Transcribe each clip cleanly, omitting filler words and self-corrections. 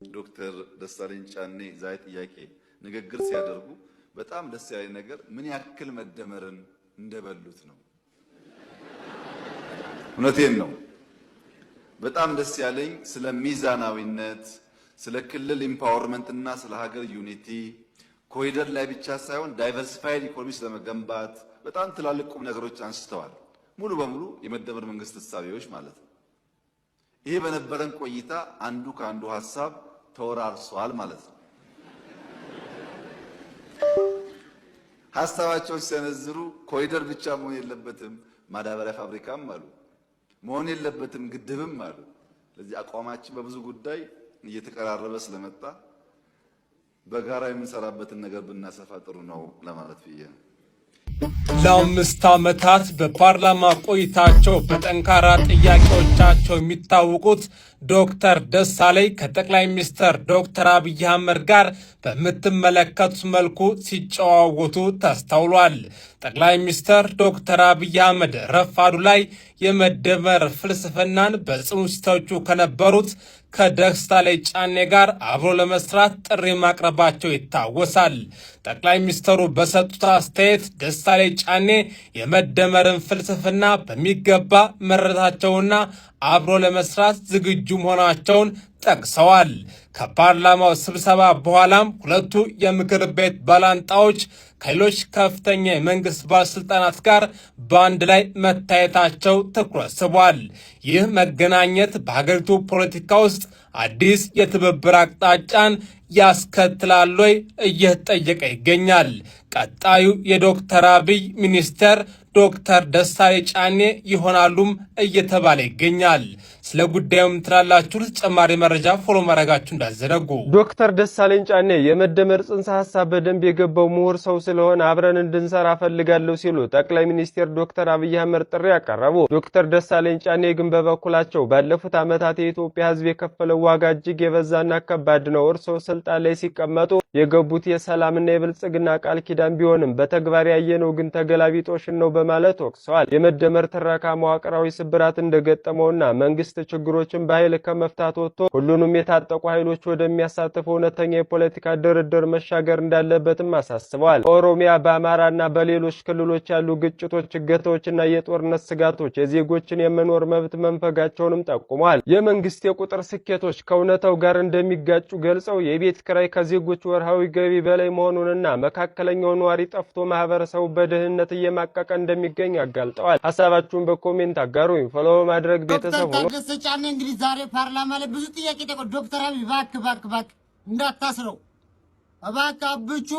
ዶክተር ደሳለኝ ጫኔ ዛሬ ጥያቄ ንግግር ሲያደርጉ በጣም ደስ ያለኝ ነገር ምን ያክል መደመርን እንደበሉት ነው። እውነቴን ነው። በጣም ደስ ያለኝ ስለ ሚዛናዊነት፣ ስለ ክልል ኢምፓወርመንት እና ስለ ሀገር ዩኒቲ ኮሪደር ላይ ብቻ ሳይሆን ዳይቨርሲፋይድ ኢኮኖሚ ስለመገንባት በጣም ትላልቅ ቁም ነገሮች አንስተዋል። ሙሉ በሙሉ የመደመር መንግስት ተሳቢዎች ማለት ነው። ይሄ በነበረን ቆይታ አንዱ ከአንዱ ሐሳብ ተወራርሷል ማለት ነው። ሐሳባቸውን ሲያነዝሩ ኮሪደር ብቻ መሆን የለበትም ማዳበሪያ ፋብሪካም አሉ፣ መሆን የለበትም ግድብም አሉ። ስለዚህ አቋማችን በብዙ ጉዳይ እየተቀራረበ ስለመጣ በጋራ የምንሰራበትን ነገር ብናሰፋ ጥሩ ነው ለማለት ብዬ ነው። ለ5 ዓመታት በፓርላማ ቆይታቸው በጠንካራ ጥያቄዎቻቸው የሚታወቁት ዶክተር ደሳለኝ ከጠቅላይ ሚኒስትር ዶክተር አብይ አህመድ ጋር በምትመለከቱት መልኩ ሲጨዋወቱ ተስተውሏል። ጠቅላይ ሚኒስትር ዶክተር አብይ አህመድ ረፋዱ ላይ የመደመር ፍልስፍናን በጽኑ ሲተቹ ከነበሩት ከደሳለኝ ጫኔ ጋር አብሮ ለመስራት ጥሪ ማቅረባቸው ይታወሳል። ጠቅላይ ሚኒስትሩ በሰጡት አስተያየት ደሳለኝ ጫኔ የመደመርን ፍልስፍና በሚገባ መረዳታቸውና አብሮ ለመስራት ዝግጁ መሆናቸውን ጠቅሰዋል። ከፓርላማው ስብሰባ በኋላም ሁለቱ የምክር ቤት ባላንጣዎች ከሌሎች ከፍተኛ የመንግስት ባለስልጣናት ጋር በአንድ ላይ መታየታቸው ትኩረት ስቧል። ይህ መገናኘት በሀገሪቱ ፖለቲካ ውስጥ አዲስ የትብብር አቅጣጫን ያስከትላል ወይ እየተጠየቀ ይገኛል። ቀጣዩ የዶክተር አብይ ሚኒስተር ዶክተር ደሳለኝ ጫኔ ይሆናሉም እየተባለ ይገኛል። ስለ ጉዳዩም ትላላችሁ። ተጨማሪ መረጃ ፎሎ ማድረጋችሁ እንዳዘነጉ። ዶክተር ደሳለኝ ጫኔ የመደመር ጽንሰ ሐሳብ በደንብ የገባው ምሁር ሰው ስለሆነ አብረን እንድንሰራ ፈልጋለሁ ሲሉ ጠቅላይ ሚኒስትር ዶክተር አብይ አህመድ ጥሪ ያቀረቡ። ዶክተር ደሳለኝ ጫኔ ግን በበኩላቸው ባለፉት ዓመታት የኢትዮጵያ ሕዝብ የከፈለው ዋጋ እጅግ የበዛና ከባድ ነው። እርስዎ ስልጣን ላይ ሲቀመጡ የገቡት የሰላምና የብልጽግና ቃል ኪዳን ቢሆንም በተግባር ያየነው ግን ተገላቢጦሽን ነው በማለት ወቅሰዋል። የመደመር ትረካ መዋቅራዊ ስብራት እንደገጠመውና መንግስት ችግሮችን በኃይል ከመፍታት ወጥቶ ሁሉንም የታጠቁ ኃይሎች ወደሚያሳትፍ እውነተኛ የፖለቲካ ድርድር መሻገር እንዳለበትም አሳስበዋል። በኦሮሚያ በአማራና በሌሎች ክልሎች ያሉ ግጭቶች፣ እገታዎችና የጦርነት ስጋቶች የዜጎችን የመኖር መብት መንፈጋቸውንም ጠቁመዋል። የመንግስት የቁጥር ስኬቶች ከእውነታው ጋር እንደሚጋጩ ገልጸው የቤት ኪራይ ከዜጎች ወርሃዊ ገቢ በላይ መሆኑንና መካከለኛው ነዋሪ ጠፍቶ ማህበረሰቡ በድህነት እየማቀቀ እንደሚገኝ አጋልጠዋል። ሀሳባችሁን በኮሜንት አጋሩ። ፎሎ ማድረግ ቤተሰብ ሆኖ ታደሰ ጫኔ እንግዲህ ዛሬ ፓርላማ ላይ ብዙ ጥያቄ ጠቆ ዶክተር አብይ ባክ እንዳታስረው እባክህ አብቹ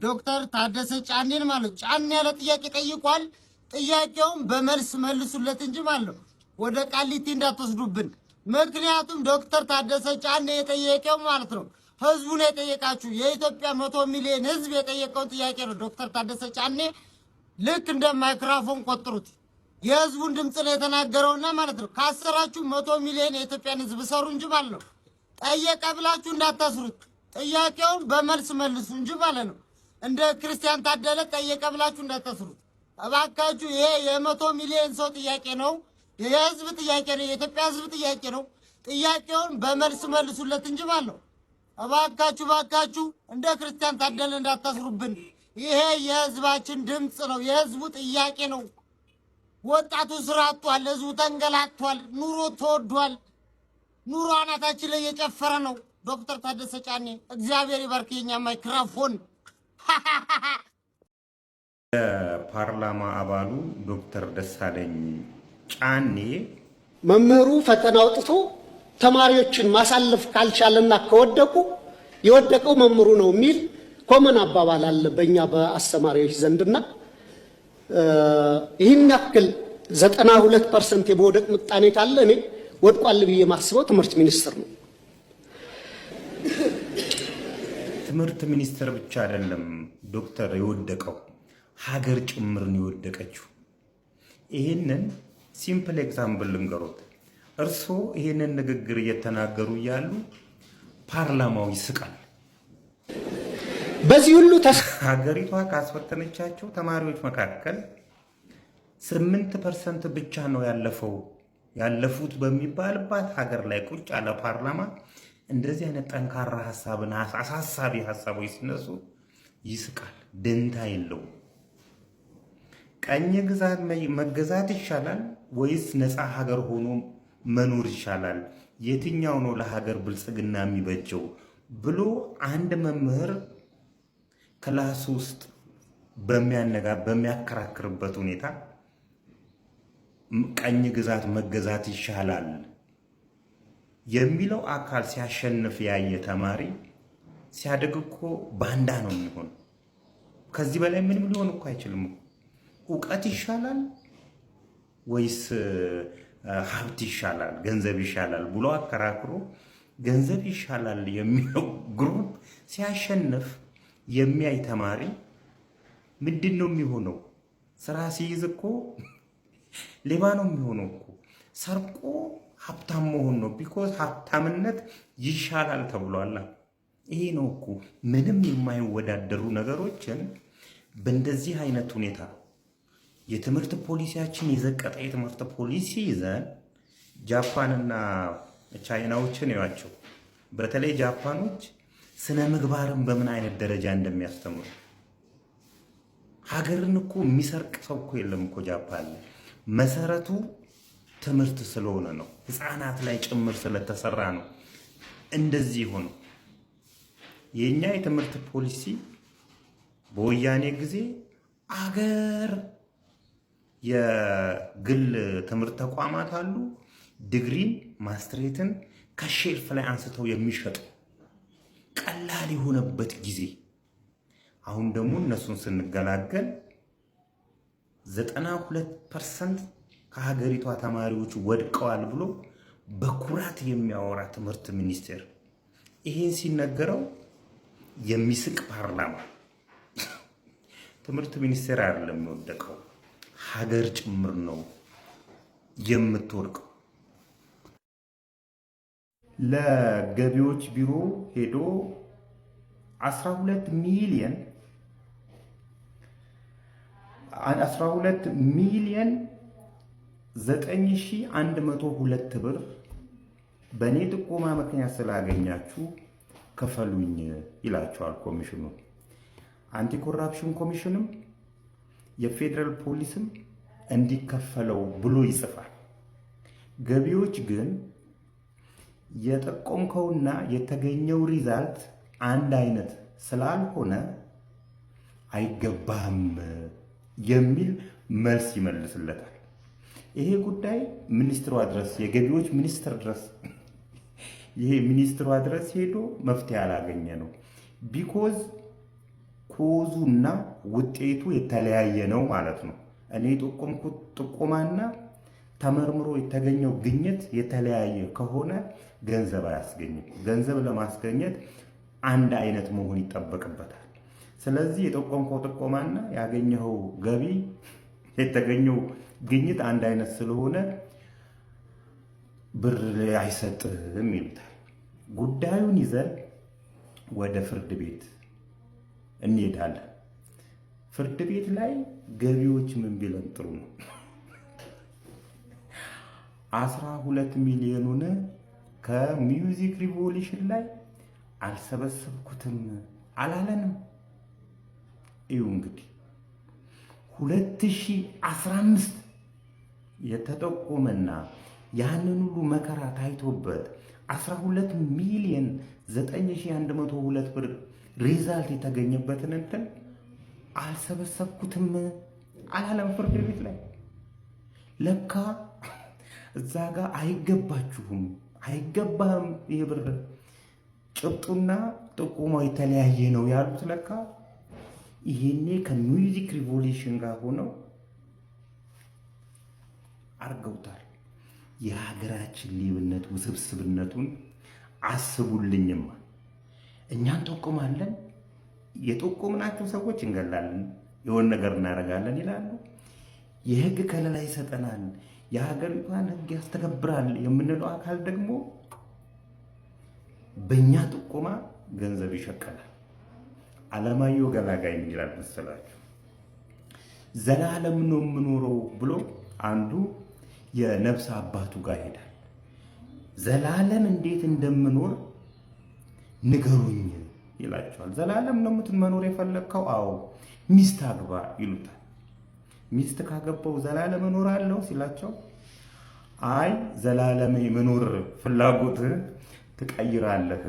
ዶክተር ታደሰ ጫኔን ማለት ጫኔ ያለ ጥያቄ ጠይቋል። ጥያቄውን በመልስ መልሱለት እንጂ ማለት ወደ ቃሊቲ እንዳትወስዱብን። ምክንያቱም ዶክተር ታደሰ ጫኔ የጠየቀው ማለት ነው ህዝቡን የጠየቃችሁ የኢትዮጵያ 100 ሚሊዮን ህዝብ የጠየቀውን ጥያቄ ነው። ዶክተር ታደሰ ጫኔ ልክ እንደ ማይክሮፎን ቆጥሩት። የህዝቡን ድምጽ ነው የተናገረውና ማለት ነው። ካሰራችሁ 100 ሚሊዮን የኢትዮጵያን ህዝብ ሰሩ እንጂ ማለት ነው። ጠየቀ ብላችሁ እንዳታስሩት። ጥያቄውን በመልስ መልሱ እንጂ ማለት ነው። እንደ ክርስቲያን ታደለ ጠየቀ ብላችሁ እንዳታስሩት እባካችሁ። ይሄ የ100 ሚሊዮን ሰው ጥያቄ ነው። የህዝብ ጥያቄ ነው። የኢትዮጵያ ህዝብ ጥያቄ ነው። ጥያቄውን በመልስ መልሱለት እንጂ ማለት ነው። እባካችሁ እንደ ክርስቲያን ታደለ እንዳታስሩብን። ይሄ የህዝባችን ድምጽ ነው። የህዝቡ ጥያቄ ነው። ወጣቱ ስራ አጥቷል። ህዝቡ ተንገላቷል። ኑሮ ተወዷል። ኑሮ አናታችን ላይ የጨፈረ ነው። ዶክተር ታደሰ ጫኔ እግዚአብሔር ይባርክ። የኛ ማይክሮፎን የፓርላማ አባሉ ዶክተር ደሳለኝ ጫኔ መምህሩ ፈተና አውጥቶ ተማሪዎችን ማሳለፍ ካልቻለና ከወደቁ የወደቀው መምህሩ ነው የሚል ኮመን አባባል አለ በእኛ በአስተማሪዎች ዘንድና ይህን ያክል 92% የመውደቅ ምጣኔ ካለ እኔ ወድቋል ብዬ ማስበው ትምህርት ሚኒስትር ነው። ትምህርት ሚኒስትር ብቻ አይደለም ዶክተር የወደቀው ሀገር ጭምርን የወደቀችው። ይህንን ሲምፕል ኤግዛምፕል ልንገሮት። እርስዎ ይህንን ንግግር እየተናገሩ እያሉ ፓርላማው ይስቃል። በዚህ ሁሉ ሀገሪቷ ካስፈተነቻቸው ተማሪዎች መካከል 8% ብቻ ነው ያለፉት በሚባልባት ሀገር ላይ ቁጭ ያለ ፓርላማ እንደዚህ አይነት ጠንካራ ሐሳብና አሳሳቢ ሐሳቦች ሲነሱ ይስቃል፣ ደንታ የለው። ቀኝ ግዛት መገዛት ይሻላል ወይስ ነፃ ሀገር ሆኖ መኖር ይሻላል? የትኛው ነው ለሀገር ብልጽግና የሚበጀው ብሎ አንድ መምህር ክላስ ውስጥ በሚያከራክርበት ሁኔታ ቀኝ ግዛት መገዛት ይሻላል የሚለው አካል ሲያሸንፍ ያየ ተማሪ ሲያድግ እኮ ባንዳ ነው የሚሆን። ከዚህ በላይ ምንም ሊሆን እኮ አይችልም። እውቀት ይሻላል ወይስ ሀብት ይሻላል፣ ገንዘብ ይሻላል ብሎ አከራክሮ ገንዘብ ይሻላል የሚለው ግሩፕ ሲያሸንፍ የሚያይ ተማሪ ምንድን ነው የሚሆነው? ስራ ሲይዝ እኮ ሌባ ነው የሚሆነው እኮ። ሰርቆ ሀብታም መሆን ነው። ቢኮዝ ሀብታምነት ይሻላል ተብሏል። ይሄ ነው እኮ ምንም የማይወዳደሩ ነገሮችን በእንደዚህ አይነት ሁኔታ የትምህርት ፖሊሲያችን የዘቀጠ የትምህርት ፖሊሲ ይዘን ጃፓንና ቻይናዎችን ያቸው። በተለይ ጃፓኖች ስነ ምግባርን በምን አይነት ደረጃ እንደሚያስተምሩ። ሀገርን እኮ የሚሰርቅ ሰው እኮ የለም እኮ ጃፓን ላይ። መሰረቱ ትምህርት ስለሆነ ነው፣ ህፃናት ላይ ጭምር ስለተሰራ ነው እንደዚህ ሆኖ። የኛ የትምህርት ፖሊሲ በወያኔ ጊዜ አገር የግል ትምህርት ተቋማት አሉ፣ ዲግሪን ማስትሬትን ከሼልፍ ላይ አንስተው የሚሸጡ ቀላል የሆነበት ጊዜ። አሁን ደግሞ እነሱን ስንገላገል 92% ከሀገሪቷ ተማሪዎች ወድቀዋል ብሎ በኩራት የሚያወራ ትምህርት ሚኒስቴር ይሄን ሲነገረው የሚስቅ ፓርላማ። ትምህርት ሚኒስቴር አይደለም የወደቀው፣ ሀገር ጭምር ነው የምትወድቀው። ለገቢዎች ቢሮ ሄዶ 12 ሚሊዮን 9102 ብር በእኔ ጥቆማ ምክንያት ስላገኛችሁ ክፈሉኝ ይላቸዋል ኮሚሽኑ። አንቲ ኮራፕሽን ኮሚሽንም የፌዴራል ፖሊስም እንዲከፈለው ብሎ ይጽፋል። ገቢዎች ግን የጠቆምከውና የተገኘው ሪዛልት አንድ አይነት ስላልሆነ አይገባም የሚል መልስ ይመልስለታል። ይሄ ጉዳይ ሚኒስትሯ ድረስ የገቢዎች ሚኒስትር ድረስ ሚኒስትሯ ድረስ ሄዶ መፍትሄ አላገኘ ነው። ቢኮዝ ኮዙና ውጤቱ የተለያየ ነው ማለት ነው። እኔ የጠቆምኩት ጥቆማና ተመርምሮ የተገኘው ግኝት የተለያየ ከሆነ ገንዘብ አያስገኝም። ገንዘብ ለማስገኘት አንድ አይነት መሆን ይጠበቅበታል። ስለዚህ የጠቆምከው ጥቆማና ያገኘኸው ገቢ የተገኘው ግኝት አንድ አይነት ስለሆነ ብር አይሰጥህም ይሉታል። ጉዳዩን ይዘን ወደ ፍርድ ቤት እንሄዳለን። ፍርድ ቤት ላይ ገቢዎች ምን ቢለን ጥሩ ነው? 12 ሚሊዮኑን ከሚውዚክ ሪቮሉሽን ላይ አልሰበሰብኩትም አላለንም። እዩ እንግዲህ 2015 የተጠቆመና ያንን ሁሉ መከራ ታይቶበት 12 ሚሊዮን 9102 ብር ሪዛልት የተገኘበትን እንትን አልሰበሰብኩትም አላለም ፍርድ ቤት ላይ። ለካ እዛ ጋር አይገባችሁም፣ አይገባም፣ ይሄ ብር ጭብጡና ጥቁማው የተለያየ ነው ያሉት ለካ ይሄኔ ከሚውዚክ ሪቮሉሽን ጋር ሆነው አርገውታል። የሀገራችን ሌብነት ውስብስብነቱን አስቡልኝማ። እኛን ጠቁማለን፣ የጠቆምናቸው ሰዎች እንገላለን፣ የሆነ ነገር እናደርጋለን ይላሉ። የህግ ከለላ ይሰጠናል፣ የሀገሪቷን ህግ ያስተገብራል የምንለው አካል ደግሞ በእኛ ጥቆማ ገንዘብ ይሸቀላል። አለማየሁ ገላጋይ ምን ይላል መሰላችሁ? ዘላለም ነው የምኖረው ብሎ አንዱ የነፍስ አባቱ ጋር ሄዳል። ዘላለም እንዴት እንደምኖር ንገሩኝ ይላቸዋል። ዘላለም ነው መኖር የፈለግከው? አዎ። ሚስት አግባ ይሉታል። ሚስት ካገባው ዘላለም እኖራለሁ ሲላቸው አይ ዘላለም መኖር ፍላጎት ትቀይራለህ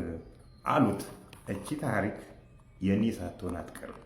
አሉት። እቺ ታሪክ የኔ ሳትሆን አትቀርም።